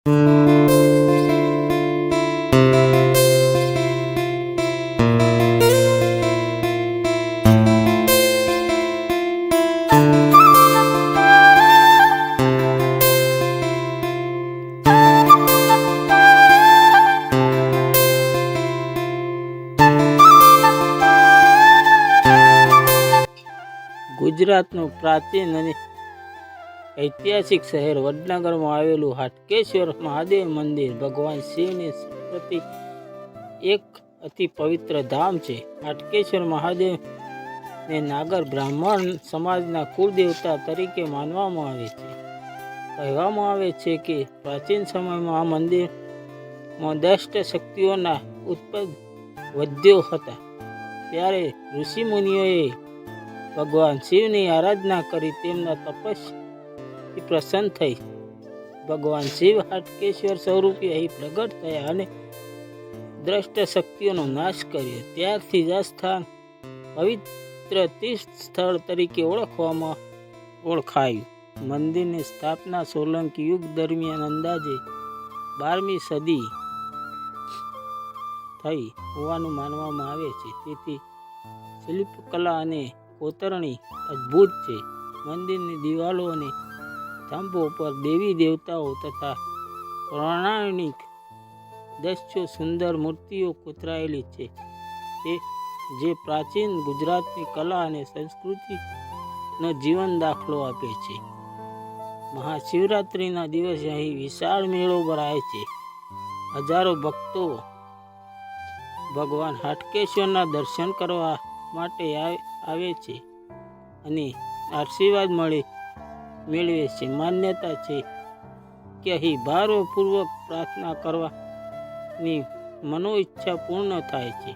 ગુજરાતનું પ્રાચીન અને ઐતિહાસિક શહેર વડનગરમાં આવેલું હાટકેશ્વર મહાદેવ મંદિર ભગવાન શિવની પ્રતિ એક અતિ પવિત્ર ધામ છે. હાટકેશ્વર મહાદેવ ને નાગર બ્રાહ્મણ સમાજના કુળદેવતા તરીકે માનવામાં આવે છે. કહેવામાં આવે છે કે પ્રાચીન સમયમાં આ મંદિરમાં દષ્ટ શક્તિઓના ઉત્પન્ન વધ્યો હતા. ત્યારે ઋષિમુનિઓએ ભગવાન શિવની આરાધના કરી તેમના તપસ્યાથી પ્રસન્ન થઈ ભગવાન શિવ હાટકેશ્વર સ્વરૂપે અહીં પ્રગટ થયા અને દ્રષ્ટ શક્તિઓનો નાશ કર્યો. ત્યારથી જ આ સ્થાન પવિત્ર તીર્થ સ્થળ તરીકે ઓળખાયું. મંદિરની સ્થાપના સોલંકી યુગ દરમિયાન અંદાજે 12મી સદી થઈ હોવાનું માનવામાં આવે છે. તેથી શિલ્પકલા અને કોતરણી અદ્ભુત છે. મંદિરની દિવાલો અને સ્તંભો પર દેવી દેવતાઓ તથા પૌરાણિક દ્રશ્યો સુંદર મૂર્તિઓ કોતરાયેલી છે, જે પ્રાચીન ગુજરાતની કલા અને સંસ્કૃતિનો જીવન દાખલો આપે છે. મહાશિવરાત્રિના દિવસે અહીં વિશાળ મેળો ભરાય છે. હજારો ભક્તો ભગવાન હાટકેશ્વરના દર્શન કરવા માટે આવે છે અને આશીર્વાદ મેળવે છે. માન્યતા છે કે અહીં ભારપૂર્વક પ્રાર્થના કરવાની મનોઈચ્છા પૂર્ણ થાય છે.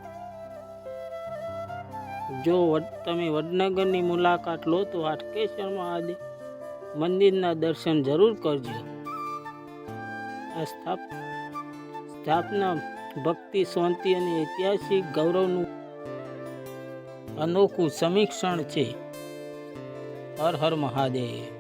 જો તમે વડનગરની મુલાકાત લો તો હાટકેશ્વર મહાદેવ મંદિરના દર્શન જરૂર કરજો. આ સ્થાપના ભક્તિ, શાંતિ અને ઐતિહાસિક ગૌરવનું અનોખું સમીક્ષણ છે. હર હર મહાદેવ.